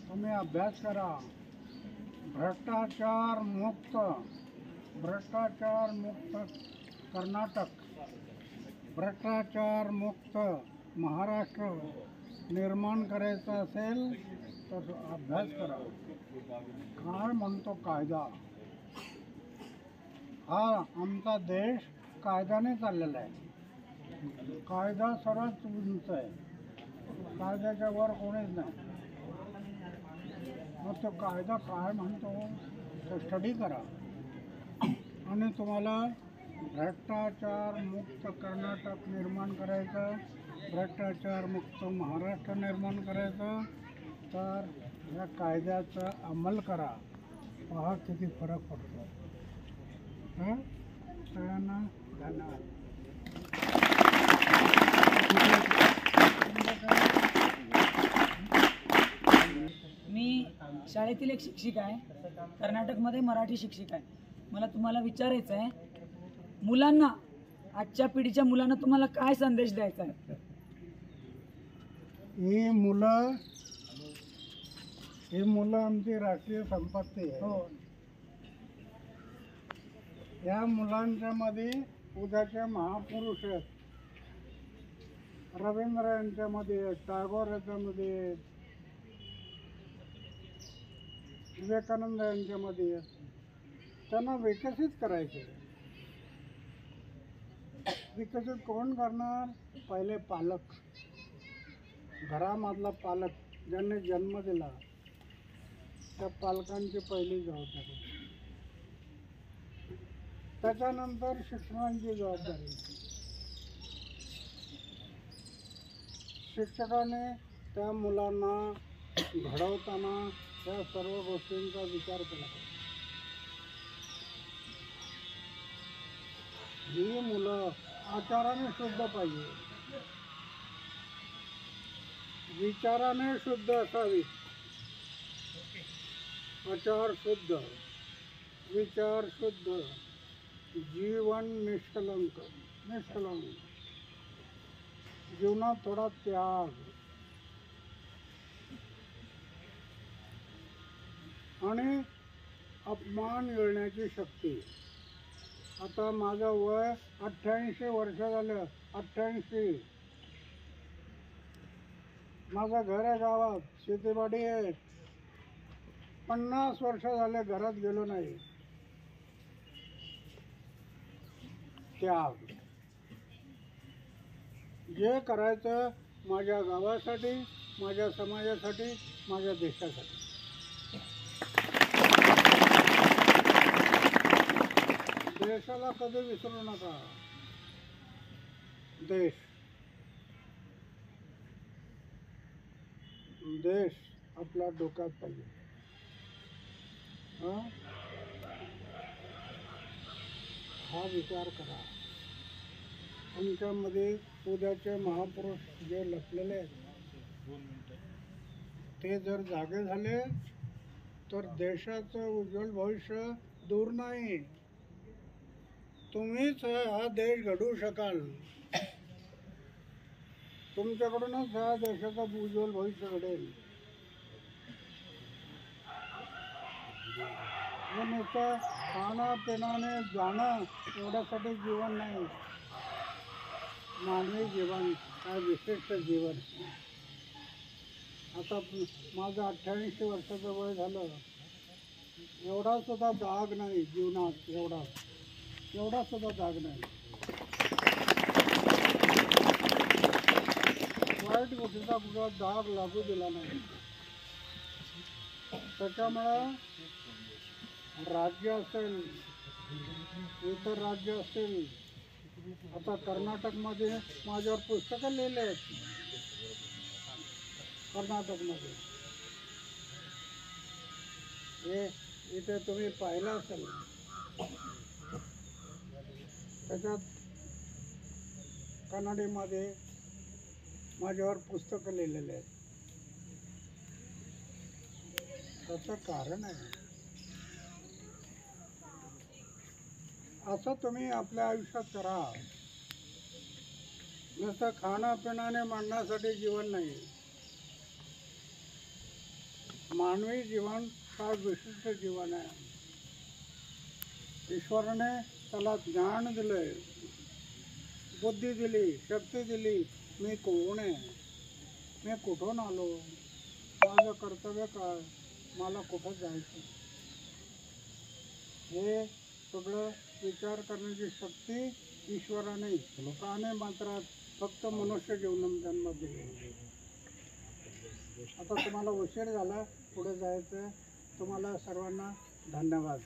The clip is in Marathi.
तुम्ही अभ्यास करा. भ्रष्टाचार मुक्त कर्नाटक, भ्रष्टाचार मुक्त महाराष्ट्र निर्माण करायचा असेल तर अभ्यास करा. काय म्हणतो कायदा? हा आमचा देश कायद्याने चाललेला आहे. कायदा सर्वात उंच आहे. कायद्याच्या वर कोणीच नाही. मग तो कायदा काय म्हणतो तो स्टडी करा आणि तुम्हाला भ्रष्टाचार मुक्त कर्नाटक निर्माण करायचं, भ्रष्टाचार मुक्त महाराष्ट्र निर्माण करायचं, तर या कायद्याचा अंमल करा. पहा किती फरक पडतो. सगळ्यांना धन्यवाद. मी शाळेतील एक शिक्षिका आहे, कर्नाटकमध्ये मराठी शिक्षिका आहे. मला तुम्हाला विचारायचं आहे, मुलांना, आजच्या पिढीच्या मुलांना तुम्हाला काय संदेश द्यायचा आहे? ही मुलं आमची राष्ट्रीय संपत्ती आहे. हो, या मुलांच्या मध्ये उद्याचे महापुरुष आहेत. रवींद्र यांच्यामध्ये आहेत, टागोर यांच्यामध्ये आहेत, विवेकानंद यांच्यामध्ये आहेत. त्यांना विकसित करायचे. विकसित कोण करणार? पहिले पालक, घरामधला पालक ज्यांनी जन्म दिला त्या पालकांची पहिली जबाबदारी. त्याच्यानंतर शिक्षणाची जबाबदारी. शिक्षकाने त्या मुलांना घडवताना त्या सर्व गोष्टींचा विचार केला पाहिजे. ही मुलं आचाराने शुद्ध पाहिजे, विचाराने शुद्ध असावी. आचार शुद्ध, विचार शुद्ध, जीवन निष्कलंक. जीवनात थोडा त्याग आणि अपमान येण्याची शक्ती. आता माझं वय 88 वर्ष झालं. 88. माझं घर आहे गावात, शेतीवाडी आहे. 50 वर्ष झाले घरात गेलो नाही. त्याग. जे करायचं माझ्या गावासाठी, माझ्या समाजासाठी, माझ्या देशासाठी. देशाला कधी विसरू नका. देश आपल्या डोक्यात पाहिजे. हा विचार करा. तुमच्यामध्ये उद्याचे महापुरुष जे लपलेले आहेत ते जर जागे झाले तर देशाचं उज्ज्वल भविष्य दूर नाही. तुम्हीच हा देश घडवू शकाल. तुमच्याकडूनच हा देशाचं उज्ज्वल भविष्य घडेल. नुसतं खाणं पिणाने जाणं एवढ्यासाठी जीवन नाही. मानवी जीवन काय विशिष्ट जीवन. आता माझं 88 वर्षाचं वय झालं. एवढा सुद्धा दाग नाही जीवनात. एवढा सुद्धा दाग नाही. वाईट गोष्टीचा कुठला दाग लागू दिला नाही. त्याच्यामुळं राज्य असेल, इतर राज्य असेल, आता कर्नाटकमध्ये माझ्यावर पुस्तकं लिहिले आहेत. कर्नाटकमध्ये हे इथे तुम्ही पाहिलं असेल. त्याच्यात कन्नडीमध्ये माझ्यावर पुस्तकं लिहिलेले आहेत. त्याचं कारण आहे. असं तुम्ही आपल्या आयुष्यात करा. नुसतं खाणं पिण्याने मांडण्यासाठी जीवन नाही. मानवी जीवन हा विशिष्ट जीवन आहे. ईश्वराने त्याला ज्ञान दिलंय, बुद्धी दिली, शक्ती दिली. मी कोण आहे, मी कुठून आलो, माझं कर्तव्य काय, मला कुठं जायचं, हे सगळं विचार करण्याची शक्ती ईश्वराने प्राणी मात्रात फक्त मनुष्य जीवन जन्म दिले. आता तुम्हाला उशीर झाला, पुढे जायचं. तुम्हाला सर्वांना धन्यवाद.